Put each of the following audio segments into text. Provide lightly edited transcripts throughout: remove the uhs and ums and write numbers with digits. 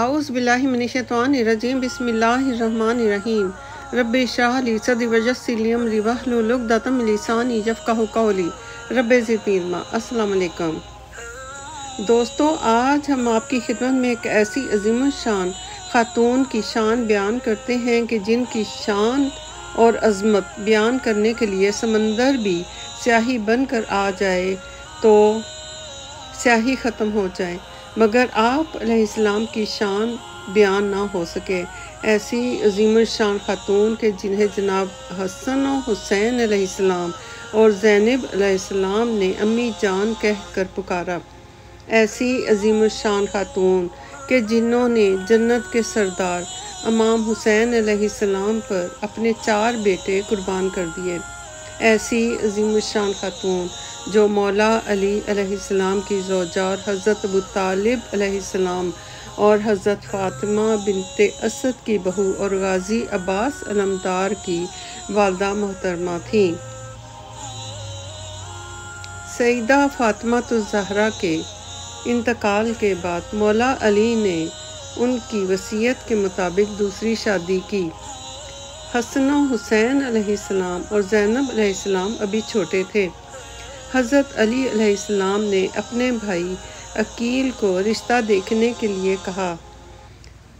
आऊज़ बिल्लाहि मिनश्शैतानिर्रजीम बिस्मिल्लाहिर्रहमानिर्रहीम रब्बि इश्रह ली सदरी वयस्सिर ली अमरी वहलुल उक़दतम मिन लिसानी यफ़क़हू क़ौली रब्बि ज़िदनी इल्मा। अस्सलाम वालेकुम दोस्तों, आज हम आपकी खिदमत में एक ऐसी अज़ीमुश्शान ख़ातून की शान बयान करते हैं कि जिनकी शान और अज़मत बयान करने के लिए समंदर भी स्याही बनकर आ जाए तो स्याही ख़त्म हो जाए, मगर आप अलैहिस्सलाम की शान बयान ना हो सके। ऐसी अज़ीमुश्शान ख़ातून के जिन्हें जनाब हसन और हुसैन अलैहिस्सलाम और ज़ैनब अलैहिस्सलाम ने अम्मी जान कह कर पुकारा। ऐसी अज़ीमुश्शान ख़ातून के जिन्होंने जन्नत के सरदार इमाम हुसैन अलैहिस्सलाम पर अपने 4 बेटे कुर्बान कर दिए। ऐसी अज़ीमुश्शान ख़ातून जो मौला अली अलैहिस्सलाम की ज़ौजा और हज़रत अबू तालिब अलैहिस्सलाम और हज़रत फ़ातिमा बिनते असद की बहू और गाज़ी अब्बास अलमदार की वालिदा मोहतरमा थी। सईदा फ़ातिमा-तुज़-ज़हरा के इंतकाल के बाद मौला अली ने उनकी वसीयत के मुताबिक दूसरी शादी की। हसन और हुसैन अलैहिस्सलाम और ज़ैनब अलैहिस्सलाम अभी छोटे थे। हज़रत अली अलैहिस्सलाम ने अपने भाई अकील को रिश्ता देखने के लिए कहा।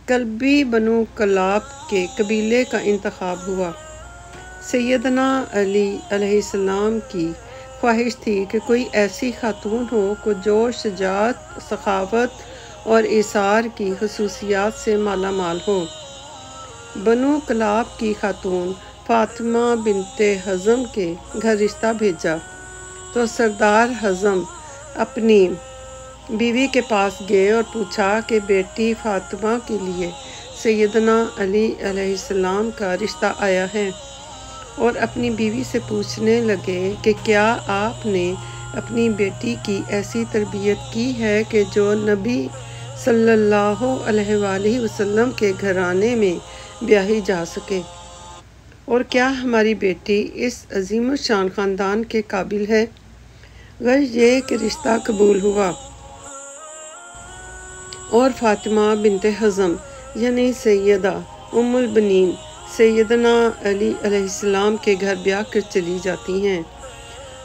कल्बी बनु कलाब के कबीले का इंतखाब हुआ। सैयदना अली अलैहिस्सलाम की ख्वाहिश थी कि कोई ऐसी खातून हो को जो शजाअत, सखावत और इसार की खसूसियात से माला माल हो। बनु कलाब की खातून फ़ातिमा बिनते हज़म के घर रिश्ता भेजा तो सरदार हज़म अपनी बीवी के पास गए और पूछा कि बेटी फ़ातिमा के लिए सैयदना अली अलैहिस्सलाम का रिश्ता आया है, और अपनी बीवी से पूछने लगे कि क्या आपने अपनी बेटी की ऐसी तरबियत की है कि जो नबी सल्लल्लाहु अलैहि वसल्लम के घराने में ब्याही जा सके, और क्या हमारी बेटी इस अज़ीमुश्शान ख़ानदान के काबिल है। गर्ज ये कि रिश्ता कबूल हुआ और फ़ातिमा बिनते हज़म यानी सैयदा उम्मुल बनीन सैयदना अली अलैहिस्सलाम के घर ब्याह कर चली जाती हैं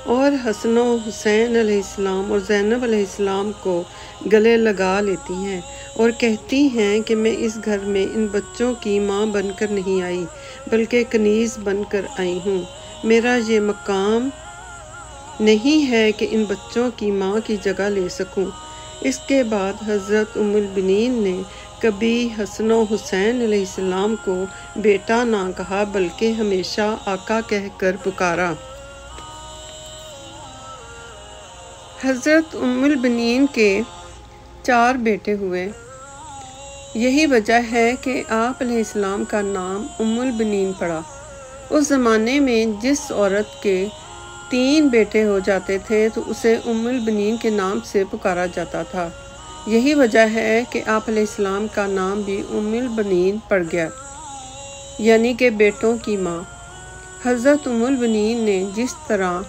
और हसन और हुसैन अलैहिस्सलाम और ज़ैनब अलैहिस्सलाम को गले लगा लेती हैं और कहती हैं कि मैं इस घर में इन बच्चों की माँ बनकर नहीं आई, बल्कि कनीज़ बनकर आई हूँ। मेरा ये मकाम नहीं है कि इन बच्चों की माँ की जगह ले सकूं। इसके बाद हज़रत उम्मुल बनीन ने कभी हसन और हुसैन अलैहिस्सलाम को बेटा ना कहा, बल्कि हमेशा आका कहकर पुकारा। हज़रत उम्मुल बनीन के 4 बेटे हुए। यही वजह है कि आप अलैहिस्सलाम का नाम उम्मुल बनीन पड़ा। उस ज़माने में जिस औरत के 3 बेटे हो जाते थे तो उसे उम्मुल बनीन के नाम से पुकारा जाता था। यही वजह है कि आप अलैहिस्सलाम का नाम भी उम्मुल बनीन पड़ गया, यानी कि बेटों की माँ। हज़रत उम्मुल बनीन ने जिस तरह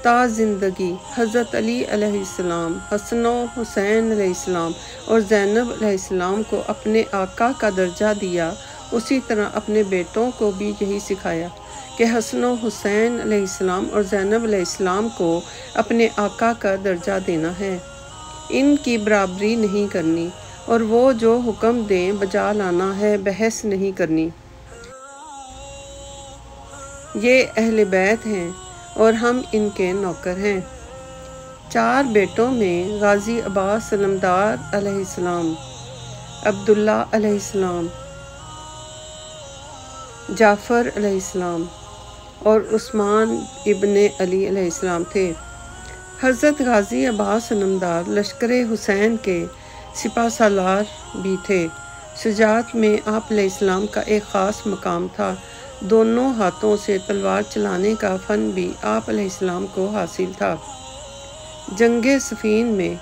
ता ज़िंदगी हज़रत अली अलैहिस्सलाम, हसन और हुसैन अलैहिस्सलाम और ज़ैनब अलैहिस्सलाम को अपने आका का दर्जा दिया, उसी तरह अपने बेटों को भी यही सिखाया कि हसन और हुसैन अलैहिस्सलाम और ज़ैनब अलैहिस्सलाम को अपने आका का दर्जा देना है, इनकी बराबरी नहीं करनी, और वो जो हुक्म दें बजा लाना है, बहस नहीं करनी। ये अहले बैत हैं और हम इनके नौकर हैं। 4 बेटों में गाज़ी अब्बास अलमदार अलैहिस्सलाम, अब्दुल्ला अलैहिस्सलाम, जाफ़र अलैहिस्सलाम और उस्मान इब्ने अली अलैहिस्सलाम थे। हज़रत गाज़ी अब्बास अलमदार लश्कर हुसैन के सिपा सालार भी थे। शुजाअत में आप अलैहिस्सलाम का एक ख़ास मकाम था। दोनों हाथों से तलवार चलाने का फ़न भी आप अलैहिस्सलाम को हासिल था। जंगे सफ़ीन में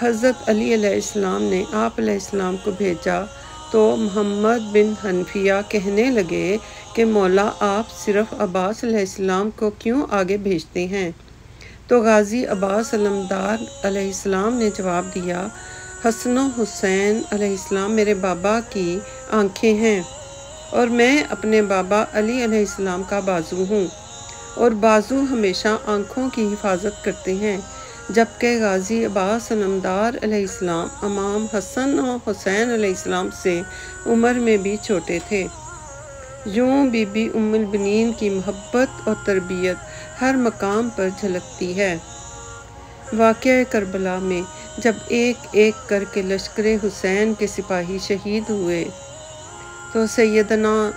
हज़रत अली अलैहिस्सलाम ने आप अलैहिस्सलाम को भेजा तो मोहम्मद बिन हनफिया कहने लगे कि मौला आप सिर्फ़ अब्बास अलैहिस्सलाम को क्यों आगे भेजते हैं। तो गाज़ी अब्बास अलमदार अलैहिस्सलाम ने जवाब दिया, حسن و حسین علیہ السلام میرے بابا کی آنکھیں ہیں اور میں اپنے بابا علی علیہ السلام کا بازو ہوں، اور بازو ہمیشہ آنکھوں کی حفاظت کرتے ہیں، جبکہ غازی عباس علمدار علیہ السلام امام حسن و حسین علیہ السلام سے عمر میں بھی چھوٹے تھے۔ یوں بی بی ام البنین کی محبت اور تربیت ہر مقام پر جھلکتی ہے۔ واقعہ کربلا میں جب ایک ایک کر کے لشکر حسین کے سپاہی شہید ہوئے تو سیدنا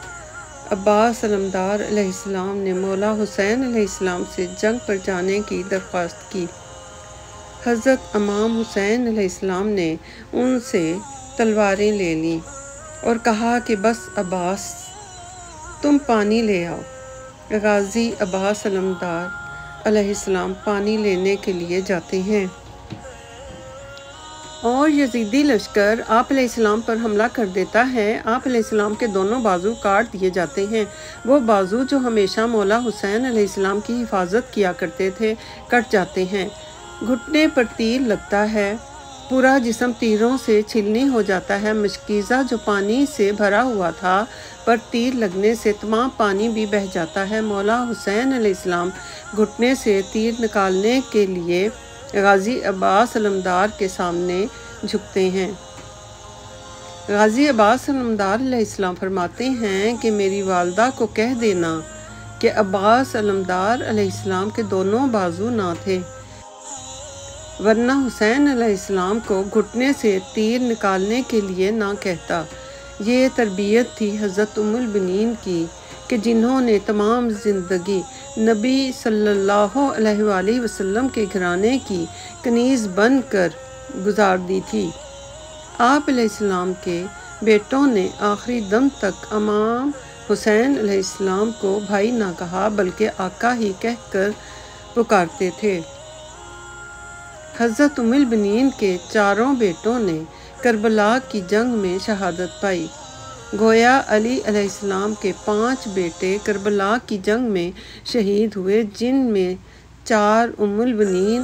عباس علمدار علیہ السلام نے مولا حسین علیہ السلام سے جنگ پر جانے کی درخواست کی۔ حضرت امام حسین علیہ السلام نے ان سے تلواریں لے لیں اور کہا کہ بس عباس، تم پانی لے آؤ۔ غازی عباس علمدار علیہ السلام پانی لینے کے لیے جاتے ہیں اور یزیدی لشکر آپ علیہ السلام پر حملہ کر دیتا ہے۔ آپ علیہ السلام کے دونوں بازو کاٹ دیے جاتے ہیں۔ وہ بازو جو ہمیشہ مولا حسین علیہ السلام کی حفاظت کیا کرتے تھے کٹ جاتے ہیں۔ گھٹنے پر تیر لگتا ہے، پورا جسم تیروں سے چھلنی ہو جاتا ہے۔ مشکیزہ جو پانی سے بھرا ہوا تھا پر تیر لگنے سے تمام پانی بھی بہہ جاتا ہے۔ مولا حسین علیہ السلام گھٹنے سے تیر نکالنے کے لیے غازی عباس علمدار کے سامنے جھکتے ہیں۔ غازی عباس علمدار علیہ السلام فرماتے ہیں کہ میری والدہ کو کہہ دینا کہ عباس علمدار علیہ السلام کے دونوں بازو نہ تھے، ورنہ حسین علیہ السلام کو گھٹنے سے تیر نکالنے کے لیے نہ کہتا۔ یہ تربیت تھی حضرت ام البنین کی کہ جنہوں نے تمام زندگی نبی صلی اللہ علیہ وآلہ وسلم کے گھرانے کی کنیز بن کر گزار دی تھی۔ آپ علیہ السلام کے بیٹوں نے آخری دم تک امام حسین علیہ السلام کو بھائی نہ کہا بلکہ آقا ہی کہہ کر پکارتے تھے۔ حضرت ام البنین کے چاروں بیٹوں نے کربلا کی جنگ میں شہادت پائی۔ گویا علی علیہ السلام کے 5 بیٹے کربلا کی جنگ میں شہید ہوئے، جن میں 4 ام البنین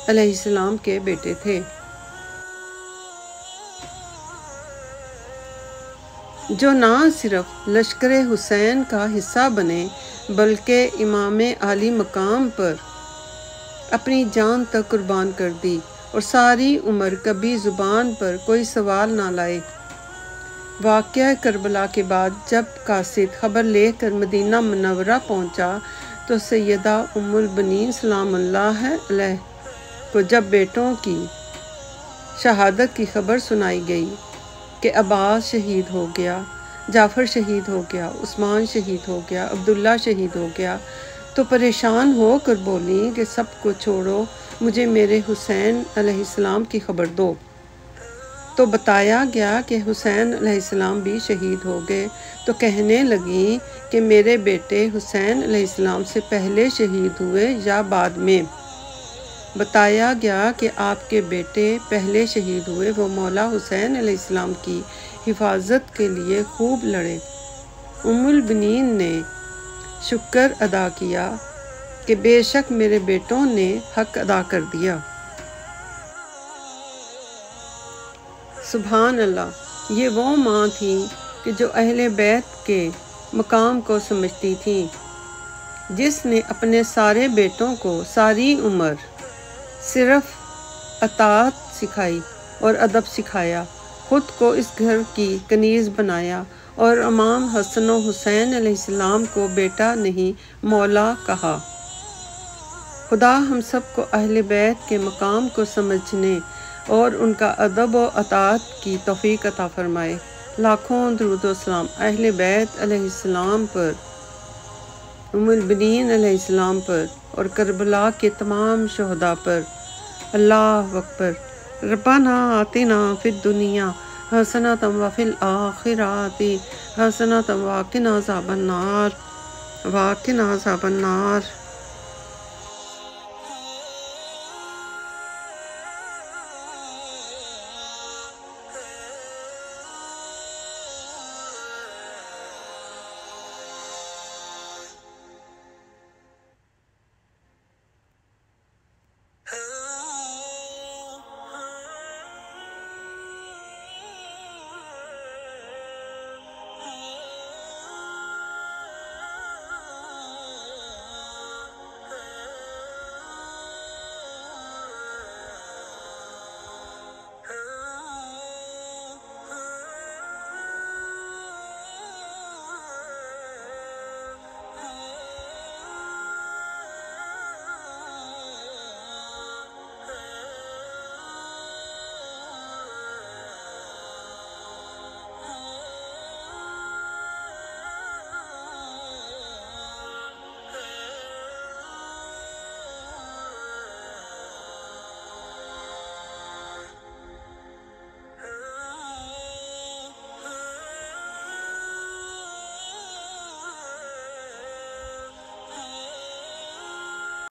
علیہ السلام کے بیٹے تھے، جو نہ صرف لشکر حسین کا حصہ بنے بلکہ امام عالی مقام پر اپنی جان تک قربان کر دی اور ساری عمر کبھی زبان پر کوئی سوال نہ لائے۔ واقعہ کربلا کے بعد جب قاصد خبر لے کر مدینہ منورہ پہنچا تو سیدہ ام البنین سلام اللہ علیہ کو جب بیٹوں کی شہادت کی خبر سنائی گئی کہ عباس شہید ہو گیا، جعفر شہید ہو گیا، عثمان شہید ہو گیا، عبداللہ شہید ہو گیا، تو پریشان ہو کر بولیں کہ سب کو چھوڑو، مجھے میرے حسین علیہ السلام کی خبر دو۔ تو بتایا گیا کہ حسین علیہ السلام بھی شہید ہو گئے، تو کہنے لگیں کہ میرے بیٹے حسین علیہ السلام سے پہلے شہید ہوئے یا بعد میں؟ بتایا گیا کہ آپ کے بیٹے پہلے شہید ہوئے، وہ مولا حسین علیہ السلام کی حفاظت کے لیے خوب لڑے۔ ام البنین نے شکر ادا کیا کہ بے شک میرے بیٹوں نے حق ادا کر دیا۔ سبحان اللہ، یہ وہ ماں تھیں کہ جو اہل بیت کے مقام کو سمجھتی تھیں، جس نے اپنے سارے بیٹوں کو ساری عمر صرف اطاعت سکھائی اور ادب سکھایا، خود کو اس گھر کی کنیز بنایا اور امام حسن و حسین علیہ السلام کو بیٹا نہیں مولا کہا۔ خدا ہم سب کو اہل بیت کے مقام کو سمجھنے اور ان کا ادب و اطاعت کی توفیق عطا فرمائے۔ لاکھوں درود و سلام اہل بیت علیہ السلام پر، ام البنین علیہ السلام پر اور کربلا کے تمام شہداء پر۔ اللہ اکبر۔ ربنا آتنا فی الدنیا حسنۃ وفی الآخرۃ حسنۃ وقنا عذاب النار۔